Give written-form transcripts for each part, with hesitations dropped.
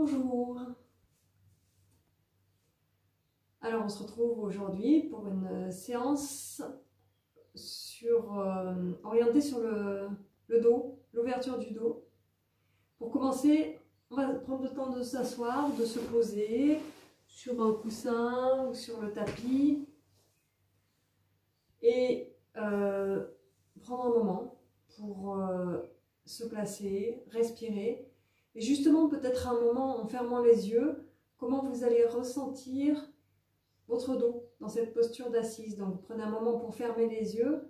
Bonjour. Alors on se retrouve aujourd'hui pour une séance orientée sur le dos, l'ouverture du dos. Pour commencer, on va prendre le temps de s'asseoir, de se poser sur un coussin ou sur le tapis et prendre un moment pour se placer, respirer. Et justement, peut-être un moment en fermant les yeux, comment vous allez ressentir votre dos dans cette posture d'assise. Donc, prenez un moment pour fermer les yeux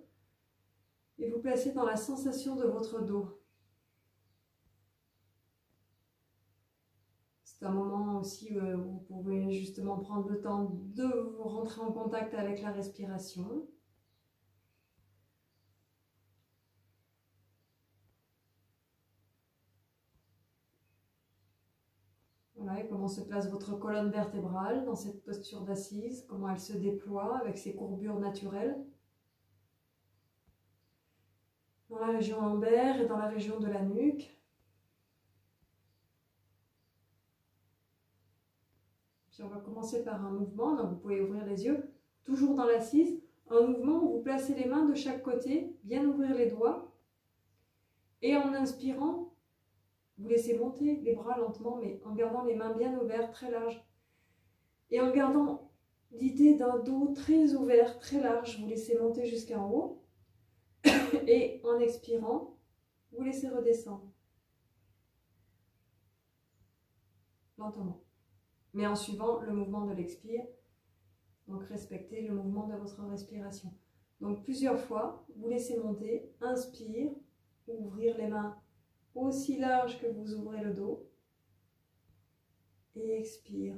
et vous placez dans la sensation de votre dos. C'est un moment aussi où vous pouvez justement prendre le temps de vous rentrer en contact avec la respiration. Voilà, et comment se place votre colonne vertébrale dans cette posture d'assise, comment elle se déploie avec ses courbures naturelles. Dans la région lombaire et dans la région de la nuque. Puis on va commencer par un mouvement, donc vous pouvez ouvrir les yeux, toujours dans l'assise, un mouvement où vous placez les mains de chaque côté, bien ouvrir les doigts, et en inspirant, vous laissez monter les bras lentement, mais en gardant les mains bien ouvertes, très larges, et en gardant l'idée d'un dos très ouvert, très large, vous laissez monter jusqu'en haut, et en expirant, vous laissez redescendre, lentement, mais en suivant le mouvement de l'expire. Donc respectez le mouvement de votre respiration. Donc plusieurs fois, vous laissez monter, inspire, ouvrir les mains aussi larges que vous ouvrez le dos. Et expire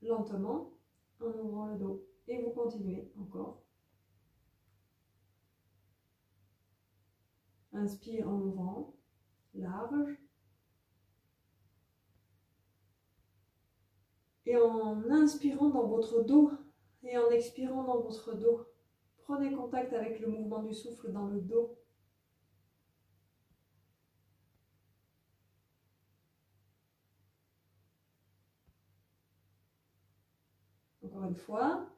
lentement en ouvrant le dos. Et vous continuez encore. Inspire en ouvrant, large. Et en inspirant dans votre dos et en expirant dans votre dos, prenez contact avec le mouvement du souffle dans le dos. Encore une fois.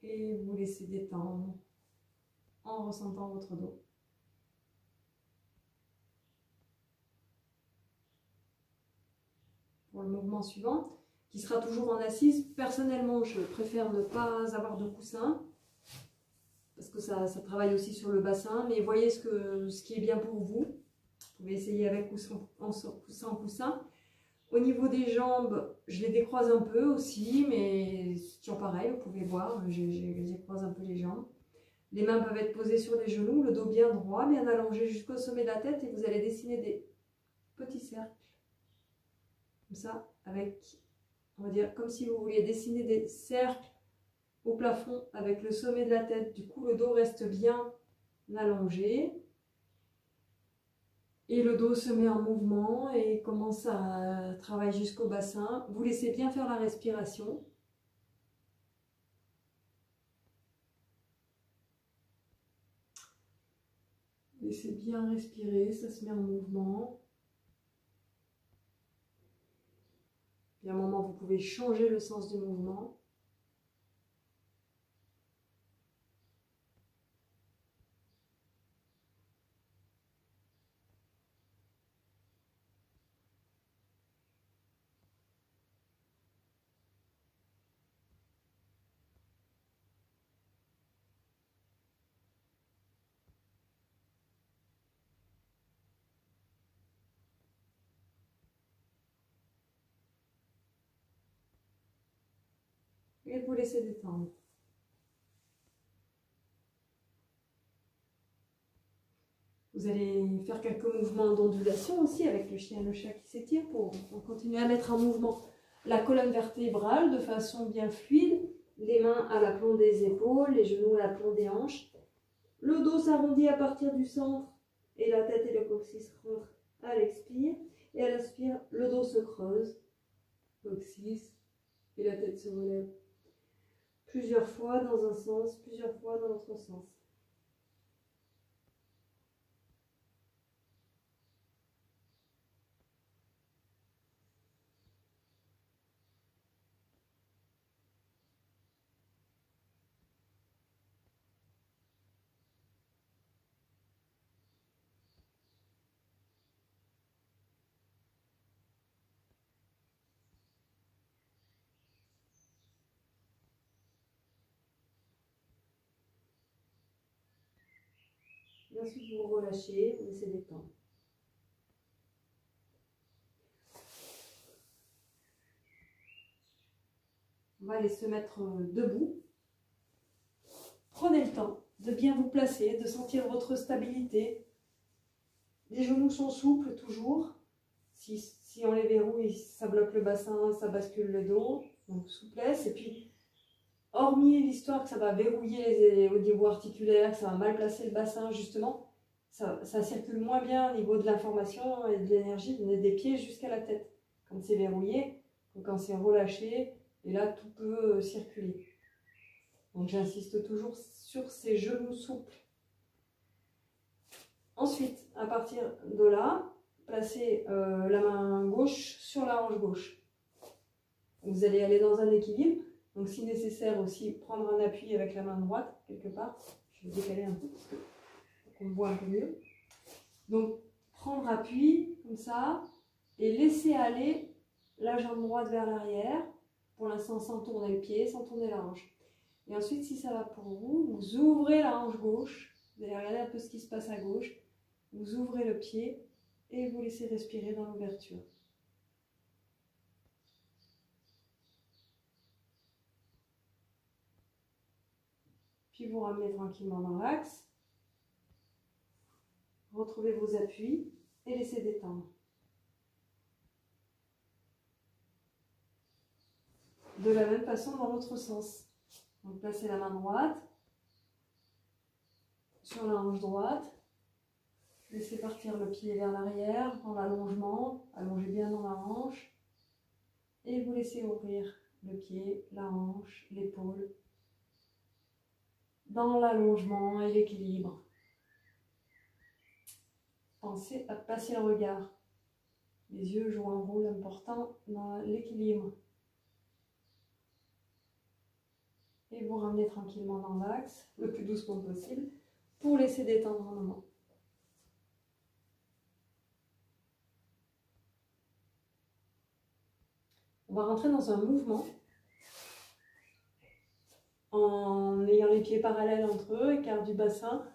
Et vous laissez détendre en ressentant votre dos. Pour le mouvement suivant, qui sera toujours en assise, personnellement, je préfère ne pas avoir de coussin, parce que ça travaille aussi sur le bassin, mais voyez ce qui est bien pour vous. Vous pouvez essayer avec ou sans coussin. Au niveau des jambes, je les décroise un peu aussi, mais c'est toujours pareil, vous pouvez voir, je décroise un peu les jambes. Les mains peuvent être posées sur les genoux, le dos bien droit, bien allongé jusqu'au sommet de la tête, et vous allez dessiner des petits cercles. Comme ça, avec, on va dire, comme si vous vouliez dessiner des cercles au plafond avec le sommet de la tête. Du coup, le dos reste bien allongé. Et le dos se met en mouvement et commence à travailler jusqu'au bassin. Vous laissez bien faire la respiration. Laissez bien respirer, ça se met en mouvement. Et à un moment, vous pouvez changer le sens du mouvement. Et vous laissez détendre. Vous allez faire quelques mouvements d'ondulation aussi avec le chien et le chat qui s'étirent pour continuer à mettre en mouvement la colonne vertébrale de façon bien fluide. Les mains à l'aplomb des épaules, les genoux à l'aplomb des hanches. Le dos s'arrondit à partir du centre et la tête et le coccyx rentrent à l'expire. Et à l'inspire, le dos se creuse, coccyx et la tête se relève. Plusieurs fois dans un sens, plusieurs fois dans l'autre sens. Ensuite, vous relâchez, vous laissez détendre. On va aller se mettre debout. Prenez le temps de bien vous placer, de sentir votre stabilité. Les genoux sont souples toujours. Si on les verrouille, ça bloque le bassin, ça bascule le dos. Donc souplesse. Et puis, hormis l'histoire que ça va verrouiller au niveau articulaire, que ça va mal placer le bassin, justement, ça circule moins bien au niveau de l'information et de l'énergie des pieds jusqu'à la tête. Quand c'est verrouillé, quand c'est relâché, et là, tout peut circuler. Donc j'insiste toujours sur ces genoux souples. Ensuite, à partir de là, placez la main gauche sur la hanche gauche. Vous allez aller dans un équilibre. Donc si nécessaire aussi, prendre un appui avec la main droite, quelque part. Je vais décaler un peu pour qu'on voit un peu mieux. Donc prendre appui, comme ça, et laisser aller la jambe droite vers l'arrière. Pour l'instant, sans tourner le pied, sans tourner la hanche. Et ensuite, si ça va pour vous, vous ouvrez la hanche gauche. Vous allez regarder un peu ce qui se passe à gauche. Vous ouvrez le pied et vous laissez respirer dans l'ouverture. Puis vous ramenez tranquillement dans l'axe. Retrouvez vos appuis et laissez détendre. De la même façon dans l'autre sens. Donc placez la main droite sur la hanche droite. Laissez partir le pied vers l'arrière dans l'allongement. Allongez bien dans la hanche. Et vous laissez ouvrir le pied, la hanche, l'épaule. Dans l'allongement et l'équilibre. Pensez à placer le regard. Les yeux jouent un rôle important dans l'équilibre. Et vous ramenez tranquillement dans l'axe, le plus doucement possible, pour laisser détendre un moment. On va rentrer dans un mouvement en ayant les pieds parallèles entre eux, écart du bassin,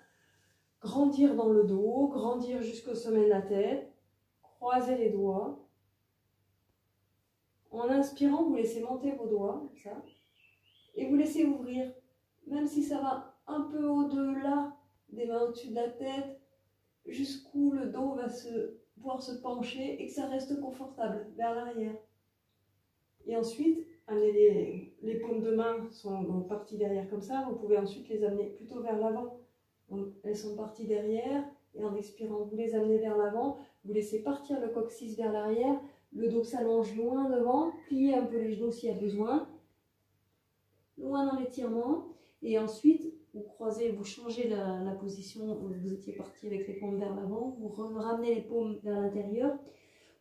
grandir dans le dos, grandir jusqu'au sommet de la tête, croiser les doigts. En inspirant, vous laissez monter vos doigts, comme ça. Et vous laissez ouvrir, même si ça va un peu au-delà des mains au-dessus de la tête, jusqu'où le dos va pouvoir se pencher et que ça reste confortable vers l'arrière. Et ensuite, les paumes de main sont parties derrière comme ça, vous pouvez ensuite les amener plutôt vers l'avant. Donc elles sont parties derrière et en expirant, vous les amenez vers l'avant, vous laissez partir le coccyx vers l'arrière, le dos s'allonge loin devant, pliez un peu les genoux s'il y a besoin. Loin dans l'étirement, et ensuite vous croisez, vous changez la position où vous étiez parti avec les paumes vers l'avant, vous ramenez les paumes vers l'intérieur,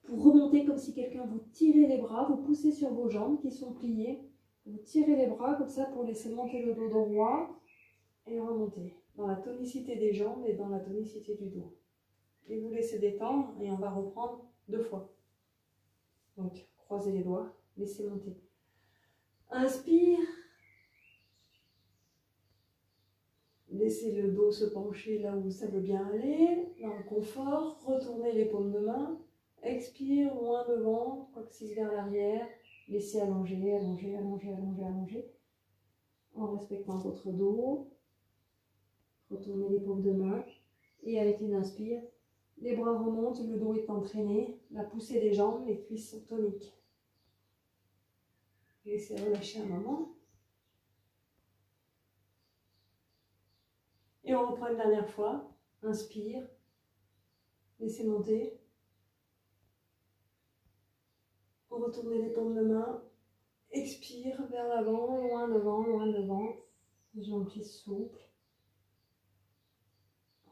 pour remonter comme si quelqu'un vous tirait les bras, vous poussez sur vos jambes qui sont pliées, vous tirez les bras comme ça pour laisser monter le dos droit et remonter dans la tonicité des jambes et dans la tonicité du dos. Et vous laissez détendre et on va reprendre 2 fois. Donc croisez les doigts, laissez monter. Inspire. Laissez le dos se pencher là où ça veut bien aller, dans le confort. Retournez les paumes de main. Expire, loin devant, coccyx vers l'arrière. Laissez allonger, allonger, allonger, allonger, allonger. En respectant votre dos. Retournez les paumes de main. Et avec une inspire, les bras remontent, le dos est entraîné. La poussée des jambes, les cuisses sont toniques. Laissez relâcher un moment. Et on reprend une dernière fois. Inspire. Laissez monter. Retournez les paumes de main. Expire vers l'avant, loin devant, loin devant. Les jambes qui souples.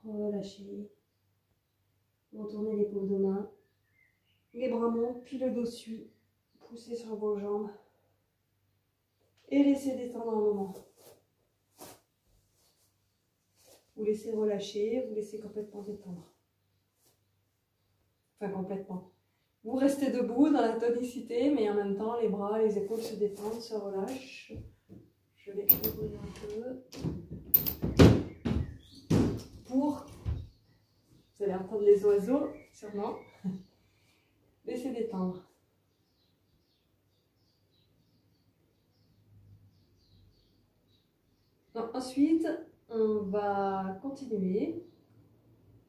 Relâchez. Retournez les paumes de main. Les bras montent, puis le dos suit. Poussez sur vos jambes. Et laissez détendre un moment. Vous laissez relâcher, vous laissez complètement détendre. Enfin, complètement. Vous restez debout dans la tonicité, mais en même temps, les bras, les épaules se détendent, se relâchent. Je vais ouvrir un peu. Pour allez entendre les oiseaux, sûrement. Laissez détendre. Donc, ensuite, on va continuer.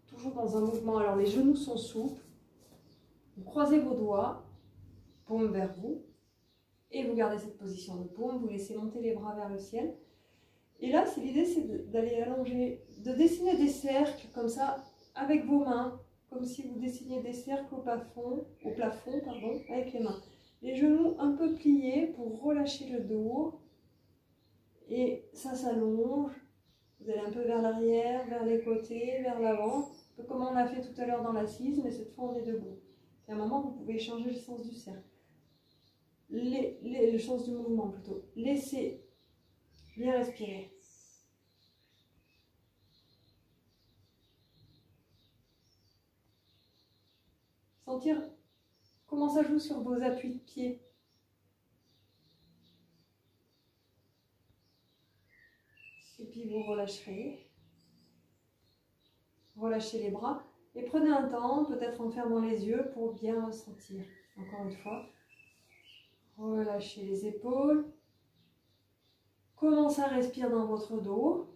Toujours dans un mouvement. Alors, les genoux sont souples. Vous croisez vos doigts, paume vers vous. Et vous gardez cette position de paume. Vous laissez monter les bras vers le ciel. Et là, l'idée, c'est d'aller allonger, de dessiner des cercles comme ça, avec vos mains. Comme si vous dessiniez des cercles au plafond, avec les mains. Les genoux un peu pliés pour relâcher le dos. Et ça s'allonge. Vous allez un peu vers l'arrière, vers les côtés, vers l'avant. Un peu comme on a fait tout à l'heure dans l'assise, mais cette fois on est debout. Et à un moment, vous pouvez changer le sens du cercle. Le sens du mouvement plutôt. Laissez bien respirer. Sentir comment ça joue sur vos appuis de pied. Et puis vous relâcherez. Relâchez les bras. Et prenez un temps, peut-être en fermant les yeux, pour bien ressentir. Encore une fois. Relâchez les épaules. Comment ça respire dans votre dos.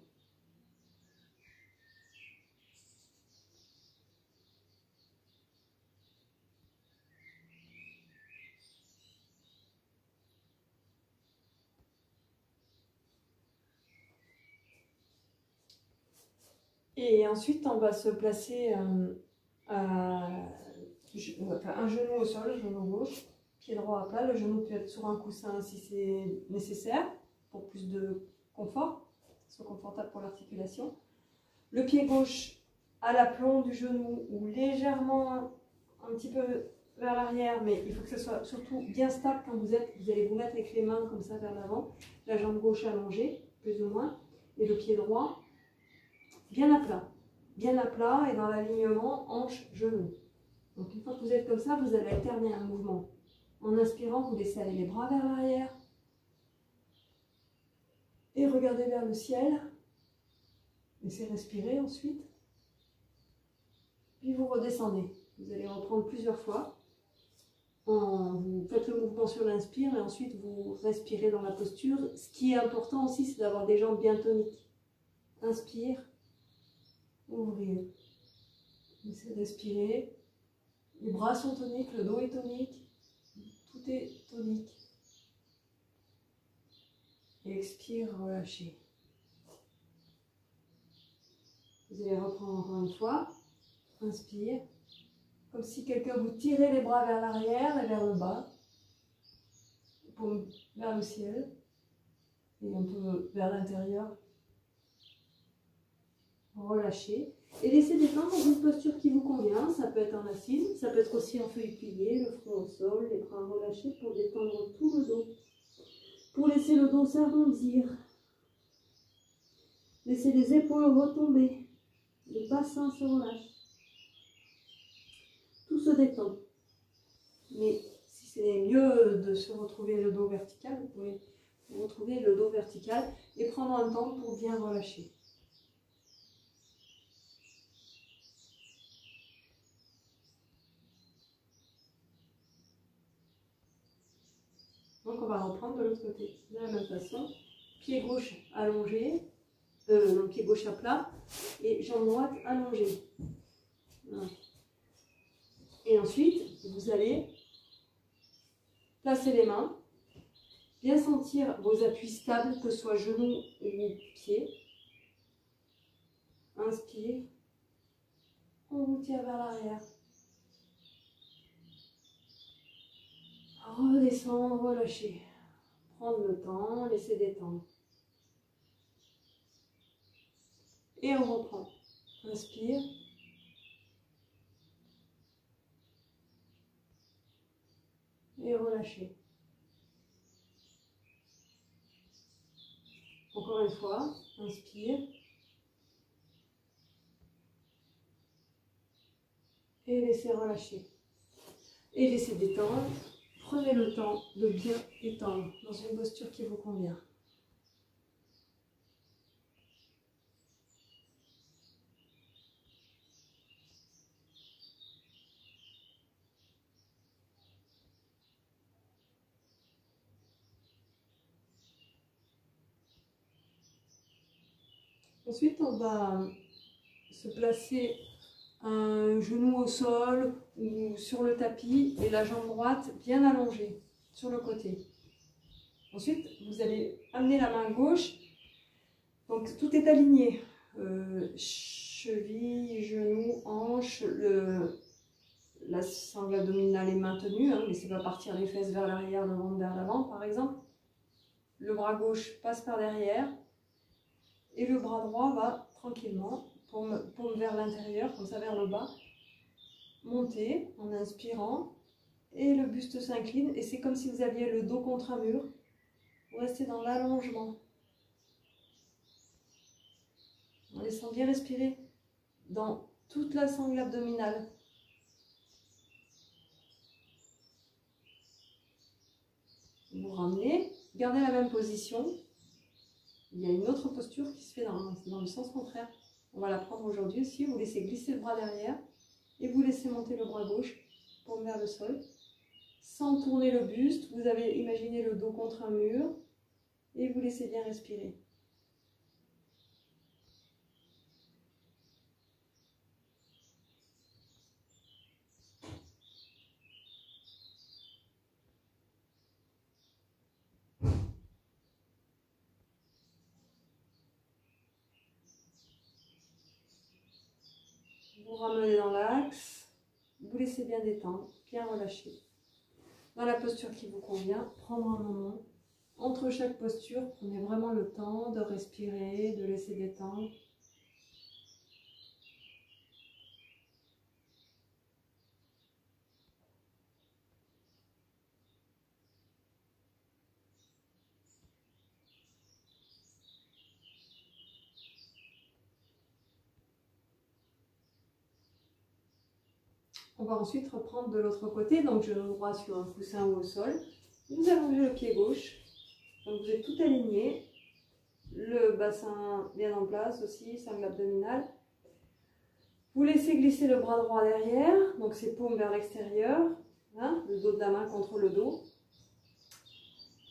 Et ensuite, on va se placer un genou au sol, genou gauche, pied droit à plat. Le genou peut être sur un coussin si c'est nécessaire, pour plus de confort, soit confortable pour l'articulation. Le pied gauche à l'aplomb du genou ou légèrement un petit peu vers l'arrière, mais il faut que ce soit surtout bien stable quand vous allez vous mettre avec les mains comme ça vers l'avant. La jambe gauche allongée, plus ou moins, et le pied droit bien à plat et dans l'alignement hanche-genou. Donc une fois que vous êtes comme ça, vous allez alterner un mouvement. En inspirant, vous laissez aller les bras vers l'arrière et regardez vers le ciel. Laissez respirer ensuite. Puis vous redescendez. Vous allez reprendre plusieurs fois. Vous faites le mouvement sur l'inspire et ensuite vous respirez dans la posture. Ce qui est important aussi, c'est d'avoir des jambes bien toniques. Inspire. Ouvrez. Laissez respirer. Les bras sont toniques, le dos est tonique. Tout est tonique. Et expire, relâchez. Vous allez reprendre encore une fois. Inspire. Comme si quelqu'un vous tirait les bras vers l'arrière et vers le bas. Vers le ciel. Et un peu vers l'intérieur. Relâchez. Et laissez détendre dans une posture qui vous convient. Ça peut être en assise, ça peut être aussi en feuille pliée, le front au sol, les bras relâchés pour détendre tout le dos. Pour laisser le dos s'arrondir. Laissez les épaules retomber. Le bassin se relâche. Tout se détend. Mais si c'est mieux de se retrouver le dos vertical, vous pouvez vous retrouver le dos vertical et prendre un temps pour bien relâcher. Donc on va reprendre de l'autre côté, de la même façon. Pied gauche allongé, pied gauche à plat et jambe droite allongée. Voilà. Et ensuite, vous allez placer les mains, bien sentir vos appuis stables, que ce soit genoux ou pieds. Inspire, on vous tire vers l'arrière. Redescendre, relâcher. Prendre le temps, laisser détendre. Et on reprend. Inspire. Et relâchez. Encore une fois, inspire. Et laissez relâcher. Et laissez détendre. Prenez le temps de bien étendre dans une posture qui vous convient. Ensuite, on va se placer un genou au sol ou sur le tapis et la jambe droite bien allongée sur le côté. Ensuite, vous allez amener la main gauche, donc tout est aligné, cheville, genou, hanche, la sangle abdominale est maintenue, hein, laissez pas partir les fesses vers l'arrière, le ventre vers l'avant par exemple. Le bras gauche passe par derrière et le bras droit va tranquillement, paume vers l'intérieur, comme ça vers le bas, monter en inspirant et le buste s'incline et c'est comme si vous aviez le dos contre un mur. Vous restez dans l'allongement en laissant bien respirer dans toute la sangle abdominale. Vous ramenez, gardez la même position. Il y a une autre posture qui se fait dans le sens contraire. On va la prendre aujourd'hui aussi. Vous laissez glisser le bras derrière et vous laissez monter le bras gauche pour vers le sol. Sans tourner le buste, vous avez imaginé le dos contre un mur et vous laissez bien respirer. Vous ramenez dans l'axe, vous laissez bien détendre, bien relâcher. Dans la posture qui vous convient, prendre un moment. Entre chaque posture, prenez vraiment le temps de respirer, de laisser détendre. On va ensuite reprendre de l'autre côté, donc genou droit sur un coussin ou au sol. Vous allongez le pied gauche, donc vous êtes tout aligné. Le bassin bien en place aussi, sangle abdominale. Vous laissez glisser le bras droit derrière, donc c'est paume vers l'extérieur, hein, le dos de la main contre le dos.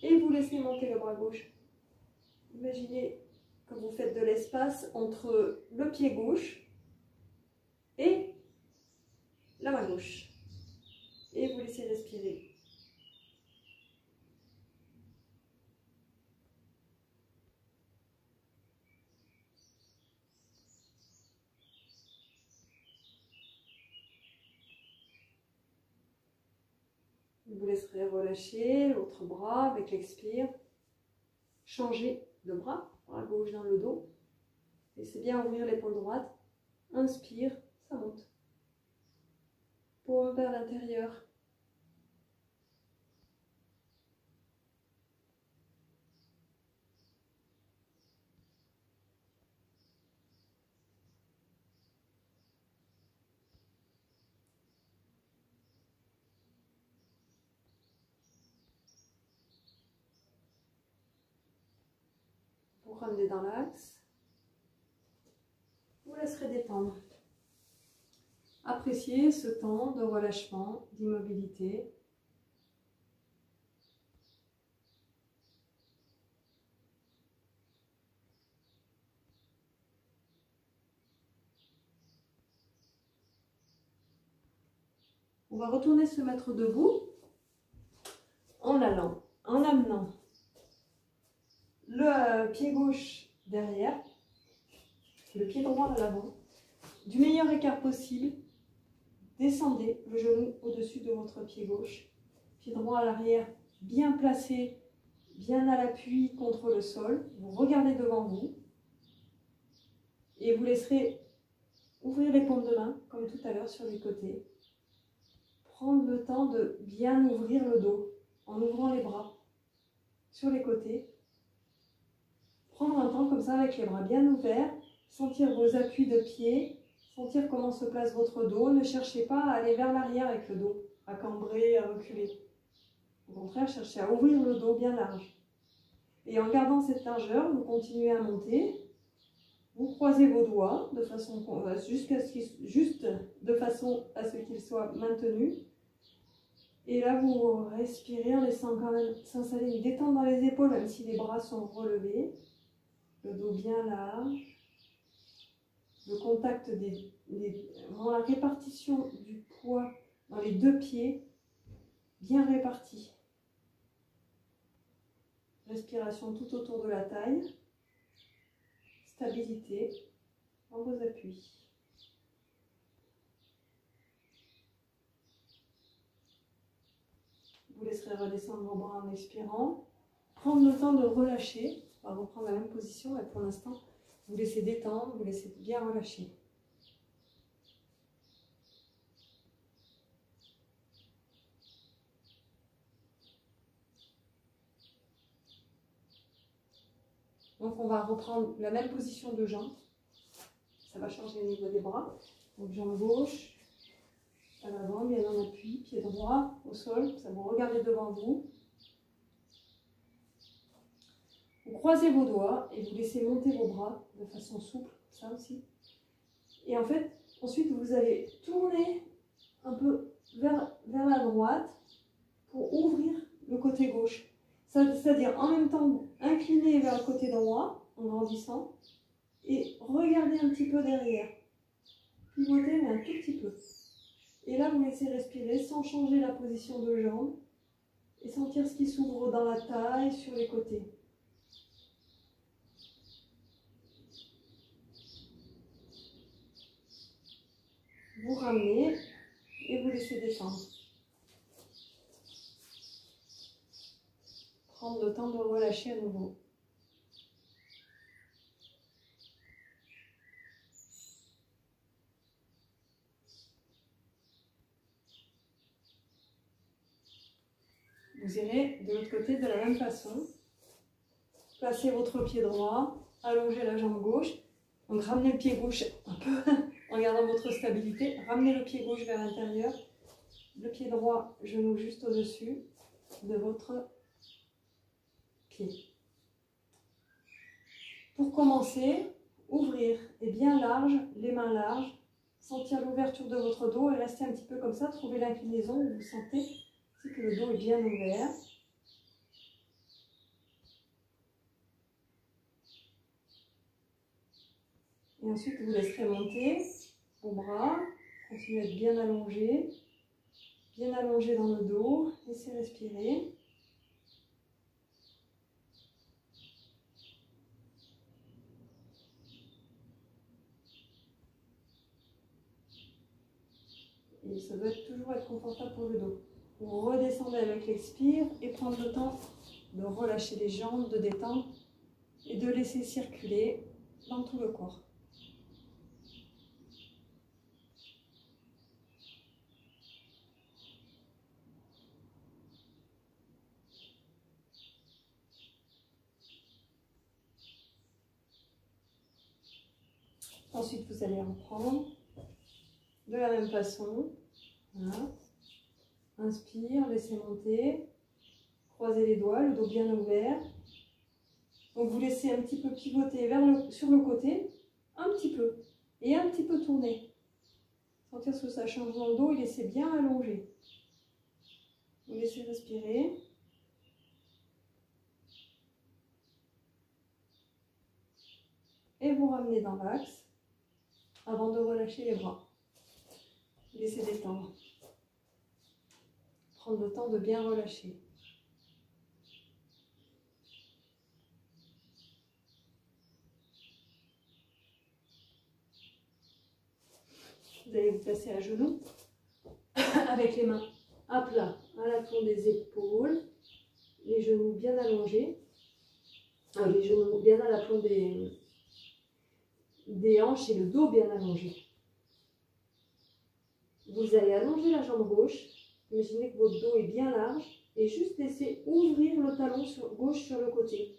Et vous laissez monter le bras gauche. Imaginez que vous faites de l'espace entre le pied gauche et la main gauche. Et vous laissez respirer. Vous laisserez relâcher l'autre bras avec l'expire. Changez de bras, bras gauche dans le dos. Laissez bien ouvrir l'épaule droite. Inspire, ça monte. Paume vers l'intérieur. Vous ramenez dans l'axe. Vous laisserez détendre. Appréciez ce temps de relâchement, d'immobilité. On va retourner se mettre debout en allant, en amenant le pied gauche derrière, le pied droit à l'avant. Du meilleur écart possible, descendez le genou au-dessus de votre pied gauche. Pied droit à l'arrière, bien placé, bien à l'appui contre le sol. Vous regardez devant vous et vous laisserez ouvrir les paumes de main, comme tout à l'heure sur les côtés. Prendre le temps de bien ouvrir le dos en ouvrant les bras sur les côtés. Prendre un temps comme ça avec les bras bien ouverts, sentir vos appuis de pied, sentir comment se place votre dos. Ne cherchez pas à aller vers l'arrière avec le dos, à cambrer, à reculer. Au contraire, cherchez à ouvrir le dos bien large. Et en gardant cette largeur, vous continuez à monter. Vous croisez vos doigts de façon juste de façon à ce qu'ils soient maintenus. Et là, vous respirez en laissant quand même s'installer une détente dans les épaules, même si les bras sont relevés. Le dos bien large. le contact vraiment la répartition du poids dans les deux pieds, bien réparti. Respiration tout autour de la taille. Stabilité dans vos appuis. Vous laisserez redescendre vos bras en expirant. Prendre le temps de relâcher. On va reprendre la même position et pour l'instant, vous laissez détendre, vous laissez bien relâcher. Donc on va reprendre la même position de jambes. Ça va changer au niveau des bras. Donc jambe gauche, à l'avant, bien en appui, pied droit au sol, ça vous regardez devant vous. Vous croisez vos doigts et vous laissez monter vos bras de façon souple, ça aussi. Et en fait, ensuite vous allez tourner un peu vers la droite pour ouvrir le côté gauche. C'est-à-dire en même temps incliner vers le côté droit en grandissant et regarder un petit peu derrière. Pivoter mais un tout petit peu. Et là, vous laissez respirer sans changer la position de jambe et sentir ce qui s'ouvre dans la taille, sur les côtés. Vous ramenez et vous laissez descendre. Prendre le temps de relâcher à nouveau. Vous irez de l'autre côté de la même façon. Placez votre pied droit, allongez la jambe gauche. Donc ramenez le pied gauche un peu en gardant votre stabilité. Ramenez le pied gauche vers l'intérieur. Le pied droit, genou juste au-dessus de votre pied. Pour commencer, ouvrir et bien large, les mains larges. Sentir l'ouverture de votre dos et rester un petit peu comme ça. Trouvez l'inclinaison où vous sentez que le dos est bien ouvert. Et ensuite, vous laisserez monter vos bras. Continuez à être bien allongé dans le dos. Laissez respirer. Et ça doit toujours être confortable pour le dos. Vous redescendez avec l'expire et prendre le temps de relâcher les jambes, de détendre et de laisser circuler dans tout le corps. Ensuite, vous allez reprendre de la même façon. Voilà. Inspire, laissez monter. Croisez les doigts, le dos bien ouvert. Donc vous laissez un petit peu pivoter sur le côté, un petit peu, et un petit peu tourner. Sentir ce que ça change dans le dos et laissez bien allonger. Vous laissez respirer. Et vous ramenez dans l'axe avant de relâcher les bras. Laissez détendre. Prendre le temps de bien relâcher. Vous allez vous placer à genoux avec les mains à plat, à l'aplomb des épaules, les genoux bien allongés, les genoux bien à l'aplomb des hanches et le dos bien allongé. Vous allez allonger la jambe gauche, imaginez que votre dos est bien large et juste laisser ouvrir le talon gauche sur le côté.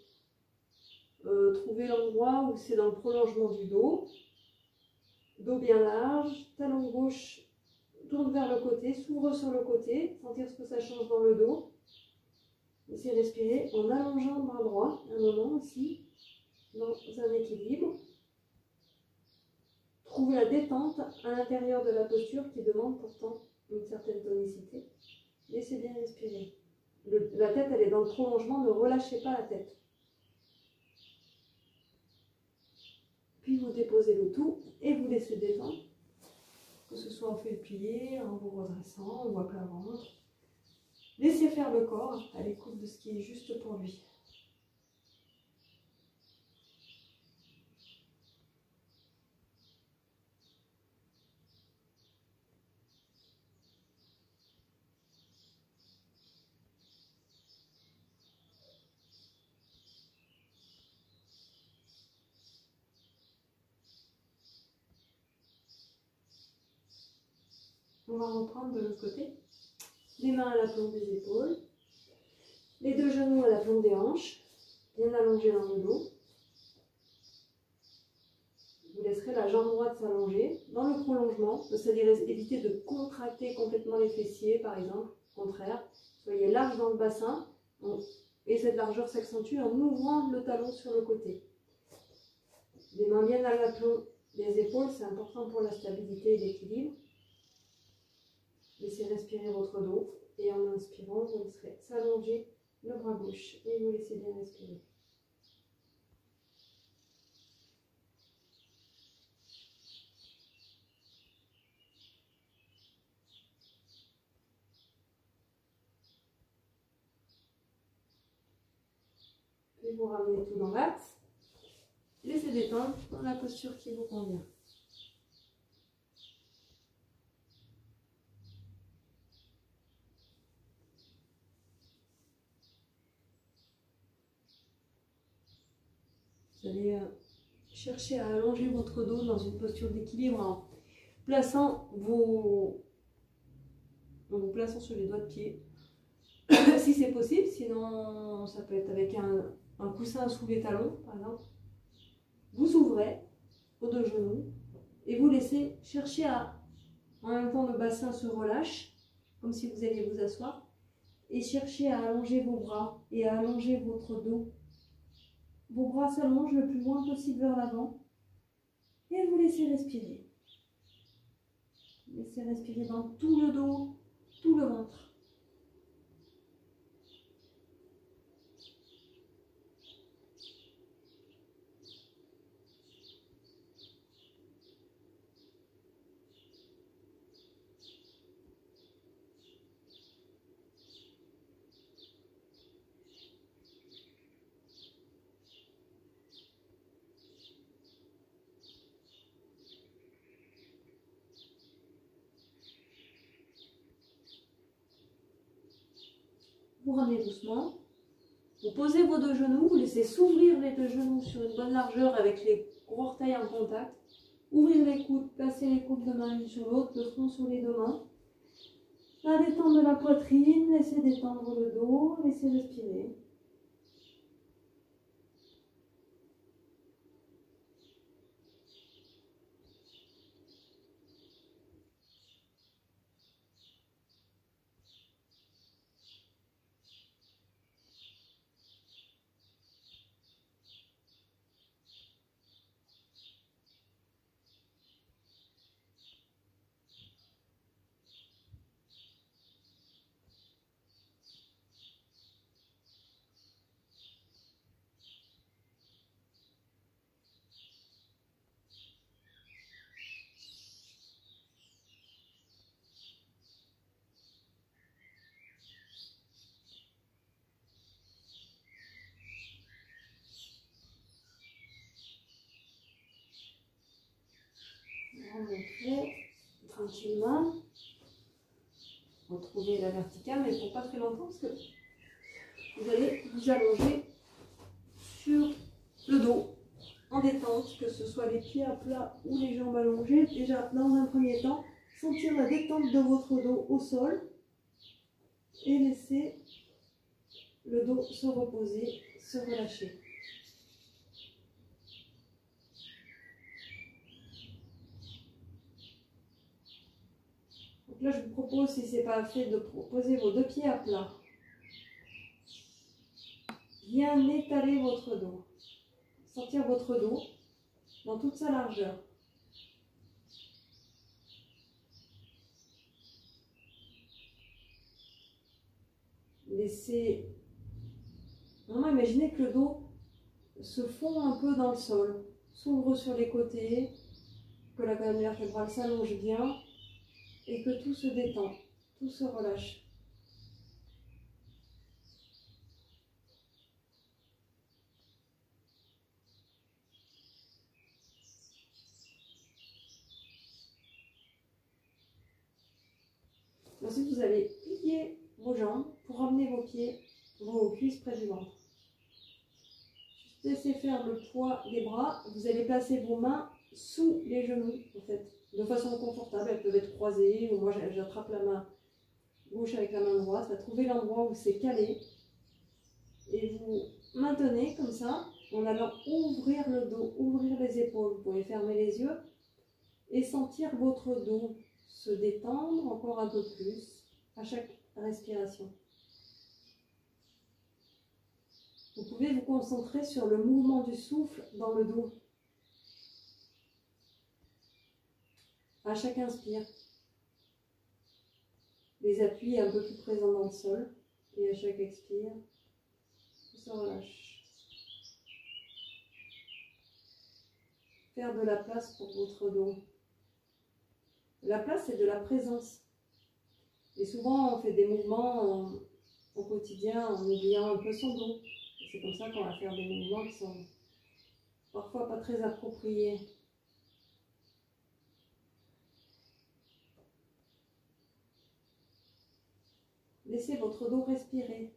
Trouvez l'endroit où c'est dans le prolongement du dos. Dos bien large, talon gauche tourne vers le côté, s'ouvre sur le côté, sentir ce que ça change dans le dos. Laissez respirer en allongeant le bras droit, un moment aussi, dans un équilibre. Trouvez la détente à l'intérieur de la posture qui demande pourtant une certaine tonicité. Laissez bien respirer. La tête, elle est dans le prolongement, ne relâchez pas la tête. Puis vous déposez le tout et vous laissez détendre, que ce soit en fait plié, en vous redressant ou à plat ventre. Laissez faire le corps à l'écoute de ce qui est juste pour lui. On va reprendre de l'autre côté. Les mains à l'aplomb des épaules. Les deux genoux à l'aplomb des hanches. Bien allongés dans le dos. Vous laisserez la jambe droite s'allonger dans le prolongement, c'est-à-dire éviter de contracter complètement les fessiers, par exemple. Au contraire, soyez large dans le bassin et cette largeur s'accentue en ouvrant le talon sur le côté. Les mains bien à l'aplomb des épaules, c'est important pour la stabilité et l'équilibre. Laissez respirer votre dos et en inspirant, vous laisserez s'allonger le bras gauche et vous laissez bien respirer. Puis vous ramenez tout dans l'axe. Laissez détendre dans la posture qui vous convient. Vous allez chercher à allonger votre dos dans une posture d'équilibre en plaçant en vous plaçant sur les doigts de pied. Si c'est possible, sinon ça peut être avec un coussin sous les talons, par exemple. Vous ouvrez vos deux genoux et vous laissez chercher à, en même temps le bassin se relâche, comme si vous alliez vous asseoir, et cherchez à allonger vos bras et à allonger votre dos. Vos bras s'allongent le plus loin possible vers l'avant et vous laissez respirer. Laissez respirer dans tout le dos, tout le ventre. Vous ramenez doucement, vous posez vos deux genoux, vous laissez s'ouvrir les deux genoux sur une bonne largeur avec les gros orteils en contact. Ouvrir les coudes, placer les coudes de main l'une sur l'autre, le front sur les deux mains. La détente de la poitrine, laissez détendre le dos, laissez respirer. Remontrez tranquillement. Retrouvez la verticale, mais pour pas très longtemps parce que vous allez vous allonger sur le dos en détente, que ce soit les pieds à plat ou les jambes allongées. Déjà, dans un premier temps, sentir la détente de votre dos au sol et laisser le dos se reposer, se relâcher. Donc là, je vous propose, si ce n'est pas fait, de poser vos deux pieds à plat. Bien étaler votre dos. Sentir votre dos dans toute sa largeur. Laissez vraiment imaginer que le dos se fond un peu dans le sol. s'ouvre sur les côtés, que la colonne vertébrale s'allonge bien et que tout se détend, tout se relâche. Ensuite, vous allez plier vos jambes pour ramener vos pieds, vos cuisses près du ventre. Laissez faire le poids des bras. Vous allez placer vos mains sous les genoux, en fait, de façon confortable. Elles peuvent être croisées, ou moi j'attrape la main gauche avec la main droite. Trouvez l'endroit où c'est calé. Et vous maintenez comme ça, en allant ouvrir le dos, ouvrir les épaules. Vous pouvez fermer les yeux et sentir votre dos se détendre encore un peu plus à chaque respiration. Vous pouvez vous concentrer sur le mouvement du souffle dans le dos. À chaque inspire, les appuis un peu plus présents dans le sol. Et à chaque expire, tout se relâche. Faire de la place pour votre dos. La place, c'est de la présence. Et souvent, on fait des mouvements au quotidien en oubliant un peu son dos. C'est comme ça qu'on va faire des mouvements qui sont parfois pas très appropriés. Laissez votre dos respirer.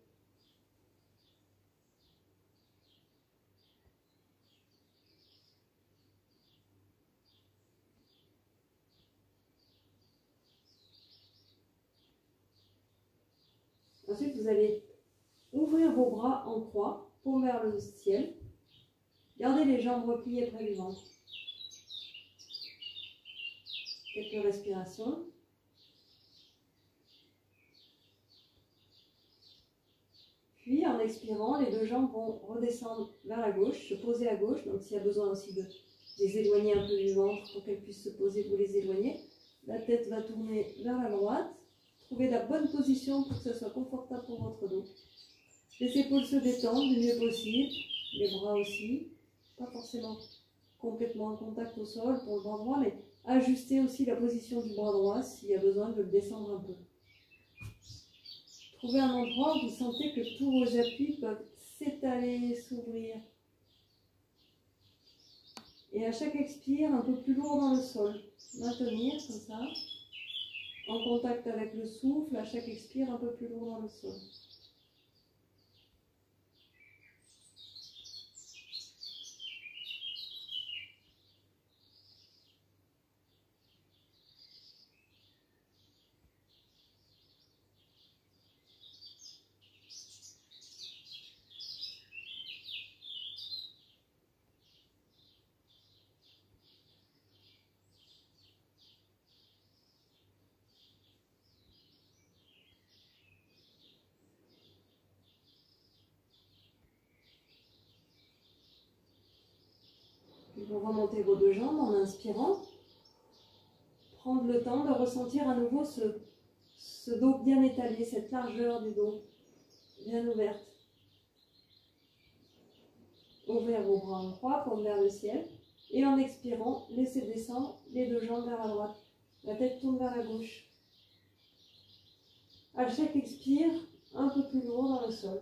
Ensuite, vous allez ouvrir vos bras en croix, paume vers le ciel. Gardez les jambes repliées près du ventre. Quelques respirations. Puis, en expirant, les deux jambes vont redescendre vers la gauche, se poser à gauche. Donc, s'il y a besoin aussi de les éloigner un peu du ventre pour qu'elles puissent se poser, vous les éloignez. La tête va tourner vers la droite. Trouvez la bonne position pour que ce soit confortable pour votre dos. Les épaules se détendent du mieux possible, les bras aussi. Pas forcément complètement en contact au sol pour le bras droit, mais ajustez aussi la position du bras droit s'il y a besoin de le descendre un peu. Trouvez un endroit où vous sentez que tous vos appuis peuvent s'étaler, s'ouvrir. Et à chaque expire, un peu plus lourd dans le sol. Maintenir comme ça. En contact avec le souffle, à chaque expire, un peu plus lourd dans le sol. Vous remontez vos deux jambes en inspirant. Prendre le temps de ressentir à nouveau ce dos bien étalé, cette largeur du dos bien ouverte. Ouvrez vos bras en croix, paume vers le ciel. Et en expirant, laissez descendre les deux jambes vers la droite. La tête tourne vers la gauche. À chaque expire, un peu plus lourd dans le sol.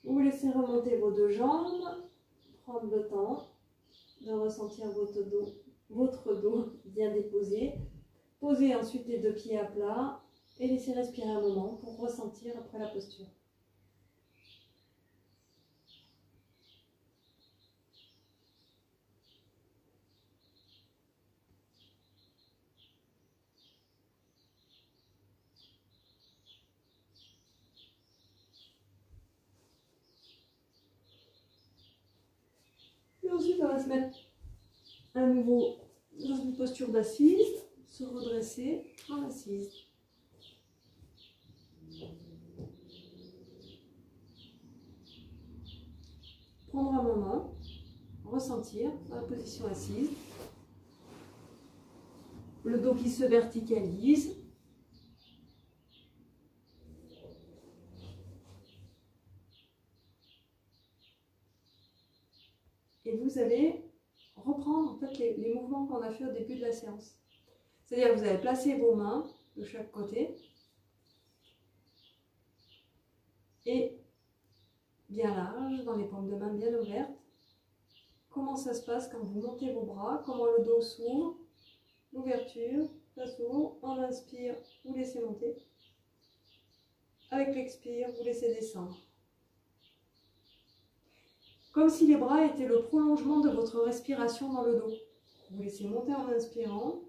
Vous laissez remonter vos deux jambes, prendre le temps de ressentir votre dos bien déposé. Posez ensuite les deux pieds à plat, Et laissez respirer un moment pour ressentir après la posture. Et ensuite, on va se mettre à nouveau dans une posture d'assise, se redresser en assise. Prendre un moment, ressentir dans la position assise, le dos qui se verticalise. Et vous allez reprendre en fait les mouvements qu'on a fait au début de la séance. C'est-à-dire que vous allez placer vos mains de chaque côté et bien large, dans les paumes de main bien ouvertes. Comment ça se passe quand vous montez vos bras, comment le dos s'ouvre, l'ouverture, ça s'ouvre, on inspire, vous laissez monter. Avec l'expire, vous laissez descendre. Comme si les bras étaient le prolongement de votre respiration dans le dos. Vous laissez monter en inspirant.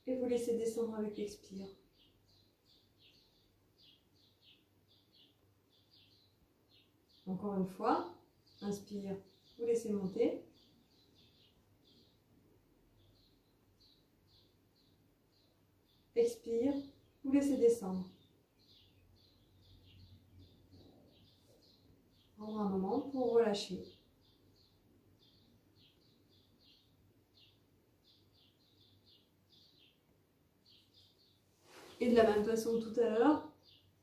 Et vous laissez descendre avec l'expire. Encore une fois, inspire, vous laissez monter. Expire, vous laissez descendre. Prendre un moment pour relâcher. Et de la même façon que tout à l'heure,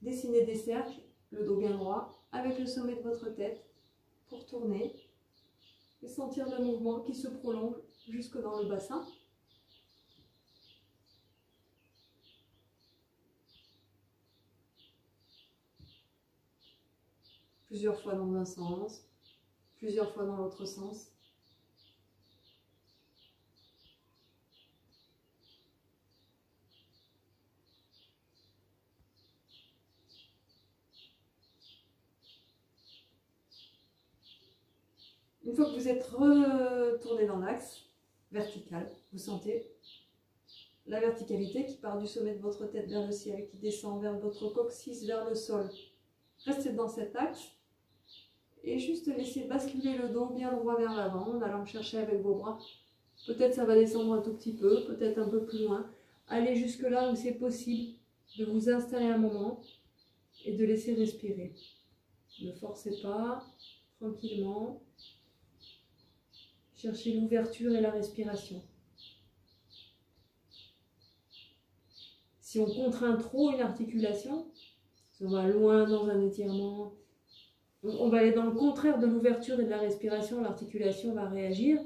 dessinez des cercles, le dos bien droit, avec le sommet de votre tête, pour tourner et sentir le mouvement qui se prolonge jusque dans le bassin. Plusieurs fois dans un sens, plusieurs fois dans l'autre sens. Une fois que vous êtes retourné dans l'axe vertical, vous sentez la verticalité qui part du sommet de votre tête vers le ciel, qui descend vers votre coccyx, vers le sol. Restez dans cet axe et juste laissez basculer le dos bien droit vers l'avant en allant chercher avec vos bras. Peut-être ça va descendre un tout petit peu, peut-être un peu plus loin. Allez jusque là où c'est possible de vous installer un moment et de laisser respirer. Ne forcez pas, tranquillement. Cherchez l'ouverture et la respiration. Si on contraint trop une articulation, si on va loin dans un étirement, on va aller dans le contraire de l'ouverture et de la respiration, l'articulation va réagir,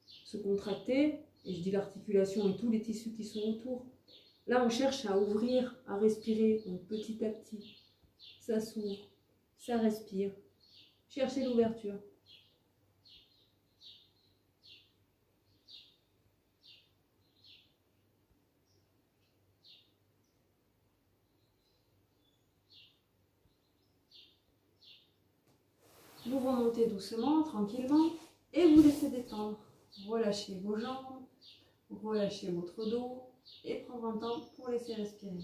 se contracter, et je dis l'articulation et tous les tissus qui sont autour. Là, on cherche à ouvrir, à respirer, donc petit à petit. Ça s'ouvre, ça respire. Cherchez l'ouverture. Vous remontez doucement, tranquillement, et vous laissez détendre. Relâchez vos jambes, relâchez votre dos, et prendre un temps pour laisser respirer.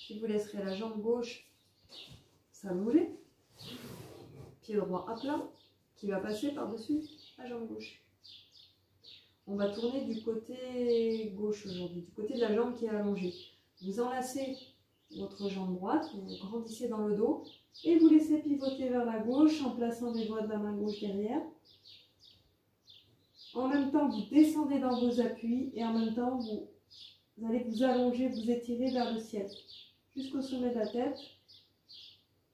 Je vous laisserai la jambe gauche s'allonger, pied droit à plat, qui va passer par-dessus la jambe gauche. On va tourner du côté gauche aujourd'hui, du côté de la jambe qui est allongée. Vous enlacez votre jambe droite, vous grandissez dans le dos et vous laissez pivoter vers la gauche en plaçant les doigts de la main gauche derrière. En même temps, vous descendez dans vos appuis et en même temps, vous allez vous allonger, vous étirer vers le ciel jusqu'au sommet de la tête.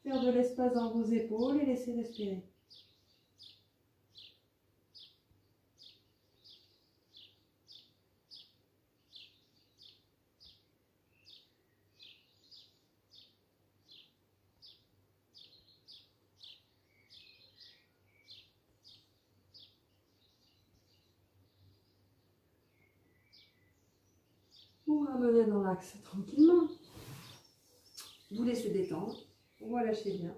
Faire de l'espace dans vos épaules et laisser respirer. Vous ramenez dans l'axe tranquillement. Vous laissez détendre. Vous relâchez bien.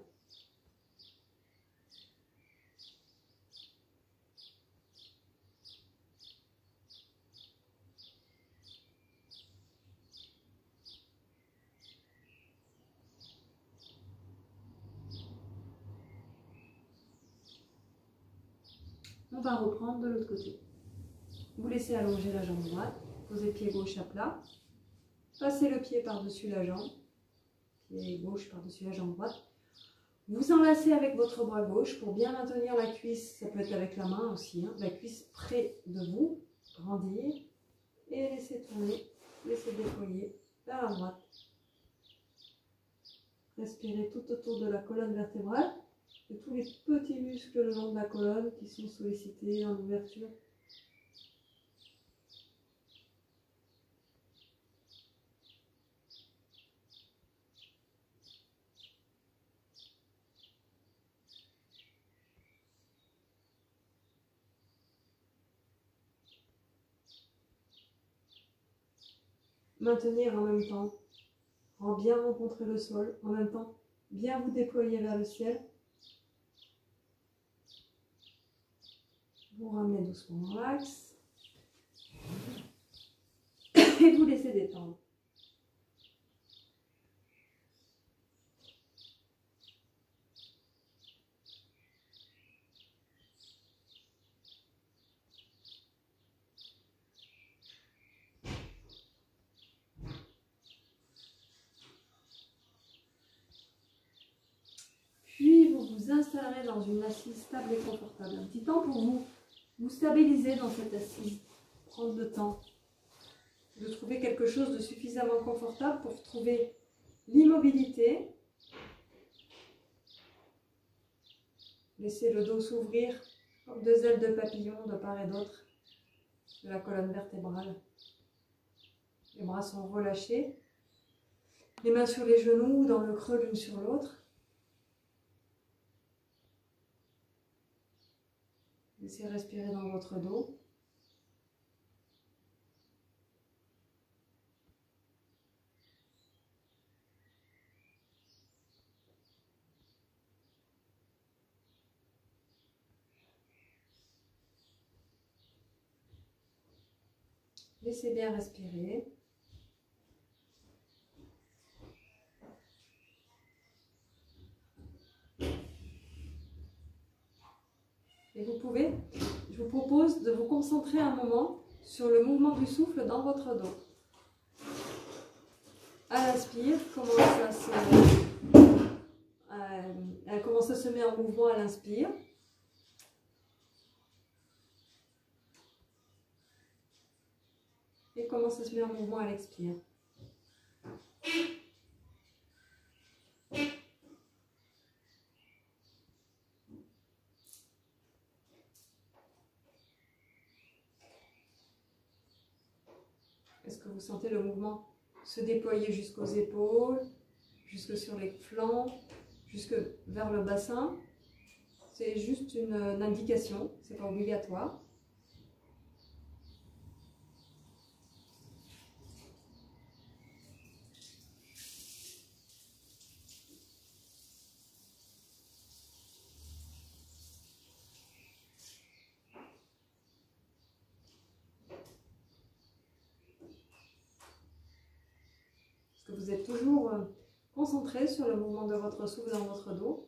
On va reprendre de l'autre côté. Vous laissez allonger la jambe droite. Posez le pied gauche à plat. Passez le pied par-dessus la jambe. Pied gauche par-dessus la jambe droite. Vous enlacez avec votre bras gauche pour bien maintenir la cuisse. Ça peut être avec la main aussi. La cuisse près de vous. Grandir. Et laissez tourner. Laissez déployer vers la droite. Respirez tout autour de la colonne vertébrale. Et tous les petits muscles le long de la colonne qui sont sollicités dans l'ouverture. Maintenir en même temps, en bien rencontrer le sol, en même temps, bien vous déployer vers le ciel. Vous ramenez doucement dans l'axe. Et vous laissez détendre. Puis vous vous installerez dans une assise stable et confortable. Un petit temps pour vous stabiliser dans cette assise. Prendre le temps de trouver quelque chose de suffisamment confortable pour trouver l'immobilité. Laissez le dos s'ouvrir comme deux ailes de papillon de part et d'autre de la colonne vertébrale. Les bras sont relâchés. Les mains sur les genoux ou dans le creux l'une sur l'autre. Laissez respirer dans votre dos. Laissez bien respirer. Et vous pouvez, je vous propose de vous concentrer un moment sur le mouvement du souffle dans votre dos. À l'inspire, comment ça se met en mouvement à l'inspire. Et comment ça se met en mouvement à l'expire. Est-ce que vous sentez le mouvement se déployer jusqu'aux épaules, jusque sur les flancs, jusque vers le bassin? C'est juste une indication, c'est pas obligatoire. Est-ce que vous êtes toujours concentré sur le mouvement de votre souffle dans votre dos?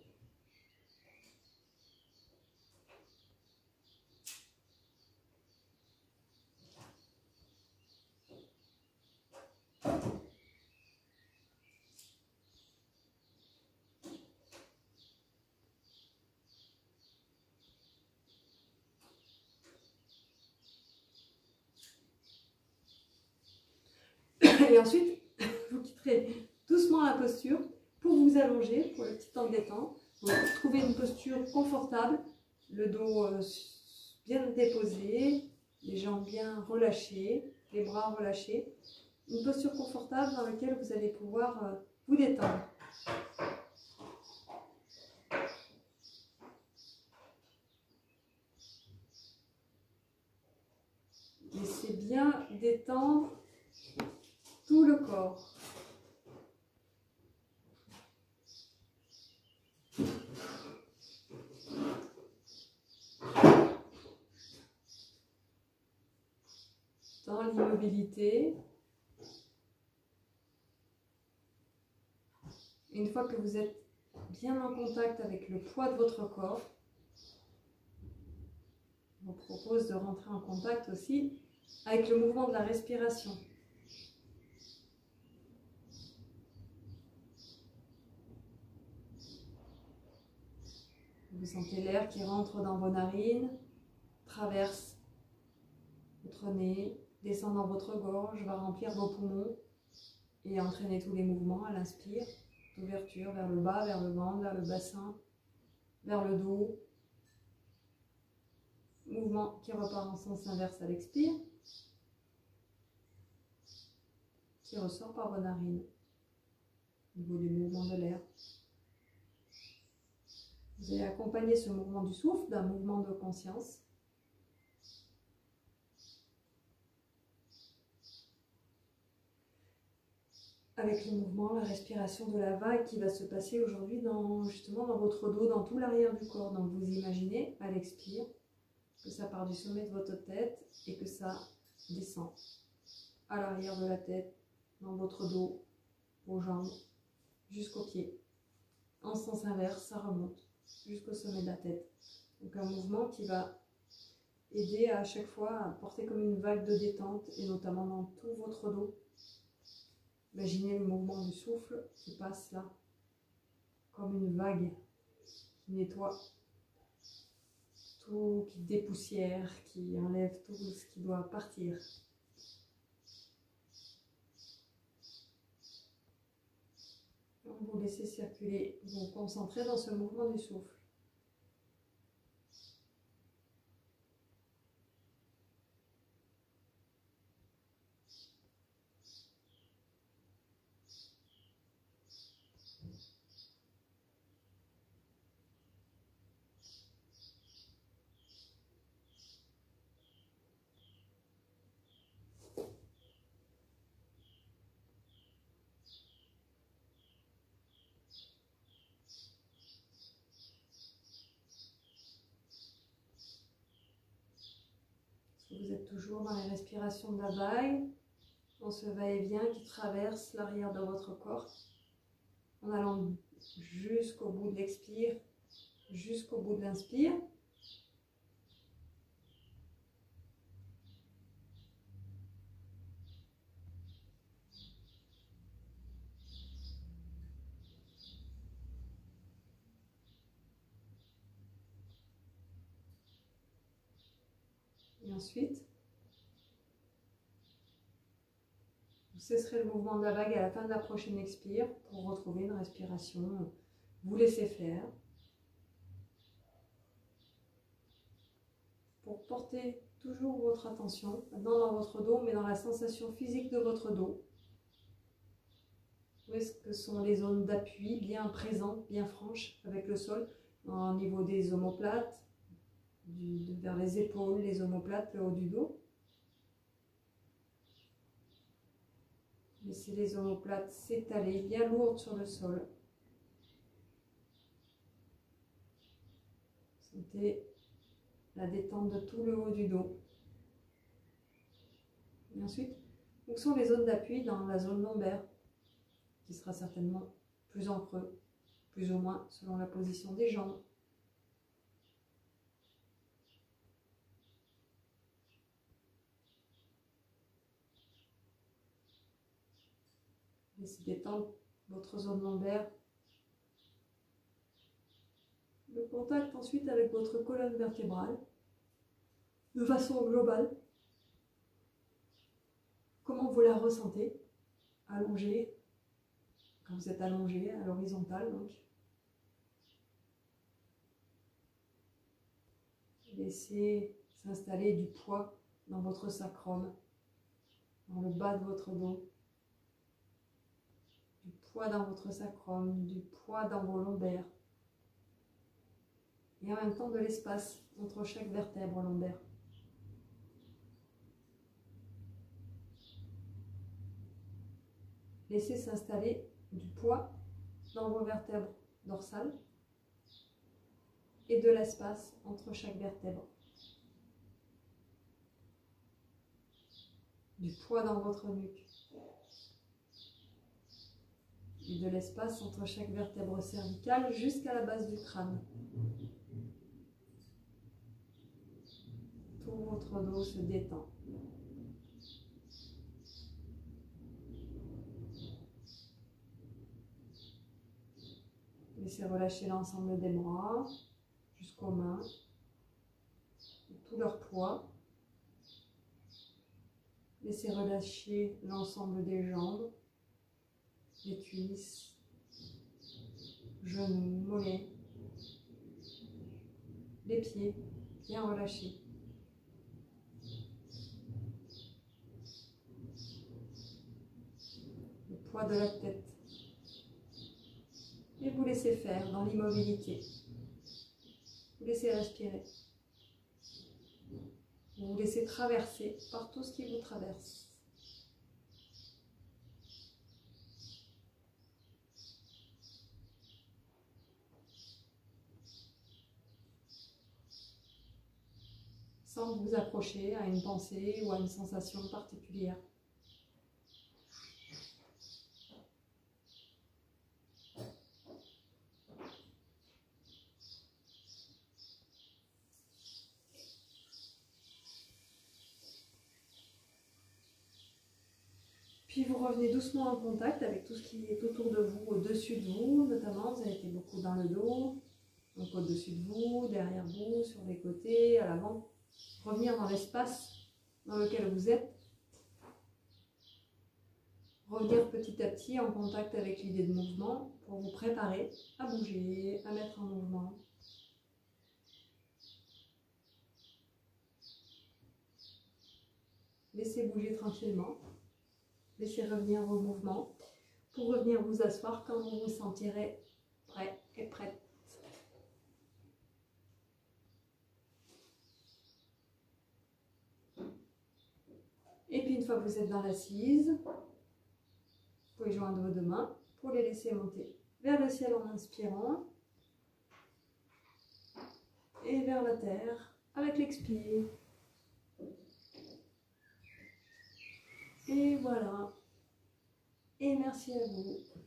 Et ensuite, vous quitterez doucement la posture pour vous allonger pour le petit temps de détente. Donc, trouvez une posture confortable, le dos bien déposé, les jambes bien relâchées, les bras relâchés. Une posture confortable dans laquelle vous allez pouvoir vous détendre. Laissez bien détendre le corps. Dans l'immobilité. Une fois que vous êtes bien en contact avec le poids de votre corps, je vous propose de rentrer en contact aussi avec le mouvement de la respiration. Vous sentez l'air qui rentre dans vos narines, traverse votre nez, descend dans votre gorge, va remplir vos poumons et entraîner tous les mouvements à l'inspire. Ouverture vers le bas, vers le ventre, vers le bassin, vers le dos. Mouvement qui repart en sens inverse à l'expire, qui ressort par vos narines, au niveau du mouvement de l'air. Vous allez accompagner ce mouvement du souffle d'un mouvement de conscience. Avec le mouvement, la respiration de la vague qui va se passer aujourd'hui justement dans votre dos, dans tout l'arrière du corps. Donc vous imaginez à l'expire que ça part du sommet de votre tête et que ça descend à l'arrière de la tête, dans votre dos, vos jambes, jusqu'aux pieds. En sens inverse, ça remonte jusqu'au sommet de la tête. Donc un mouvement qui va aider à chaque fois à porter comme une vague de détente et notamment dans tout votre dos. Imaginez le mouvement du souffle qui passe là, comme une vague qui nettoie tout, qui dépoussière, qui enlève tout ce qui doit partir. Donc vous laissez circuler, vous vous concentrez dans ce mouvement du souffle. Vous êtes toujours dans les respirations de la vague, dans ce va-et-vient qui traverse l'arrière de votre corps, en allant jusqu'au bout de l'expire, jusqu'au bout de l'inspire. Et ensuite, vous cesserez le mouvement de la vague à la fin de la prochaine expire pour retrouver une respiration. Vous laissez faire. Pour porter toujours votre attention, maintenant dans votre dos, mais dans la sensation physique de votre dos. Où est-ce que sont les zones d'appui bien présentes, bien franches avec le sol, au niveau des omoplates, vers les épaules, les omoplates, le haut du dos. Laissez les omoplates s'étaler bien lourdes sur le sol. Sentez la détente de tout le haut du dos. Et ensuite, où sont les zones d'appui dans la zone lombaire, qui sera certainement plus en creux, plus ou moins selon la position des jambes. Laissez détendre votre zone lombaire. Le contact ensuite avec votre colonne vertébrale, de façon globale. Comment vous la ressentez? Allongée, quand vous êtes allongé à l'horizontale donc. Laissez s'installer du poids dans votre sacrum, dans le bas de votre dos. Du poids dans votre sacrum, du poids dans vos lombaires. Et en même temps de l'espace entre chaque vertèbre lombaire. Laissez s'installer du poids dans vos vertèbres dorsales et de l'espace entre chaque vertèbre. Du poids dans votre nuque et de l'espace entre chaque vertèbre cervicale jusqu'à la base du crâne. Tout votre dos se détend. Laissez relâcher l'ensemble des bras jusqu'aux mains, tout leur poids. Laissez relâcher l'ensemble des jambes, les cuisses, genoux, mollets, les pieds, bien relâchés. Le poids de la tête. Et vous laissez faire dans l'immobilité. Vous laissez respirer. Vous vous laissez traverser par tout ce qui vous traverse. Sans vous accrocher à une pensée ou à une sensation particulière. Puis vous revenez doucement en contact avec tout ce qui est autour de vous, au-dessus de vous notamment. Vous avez été beaucoup dans le dos, donc au-dessus de vous, derrière vous, sur les côtés, à l'avant. Revenir dans l'espace dans lequel vous êtes. Revenir petit à petit en contact avec l'idée de mouvement pour vous préparer à bouger, à mettre en mouvement. Laissez bouger tranquillement. Laissez revenir vos mouvements pour revenir vous asseoir quand vous vous sentirez prêt et prête. Et puis une fois que vous êtes dans l'assise, vous pouvez joindre vos deux mains pour les laisser monter vers le ciel en inspirant et vers la terre avec l'expire. Et voilà. Et merci à vous.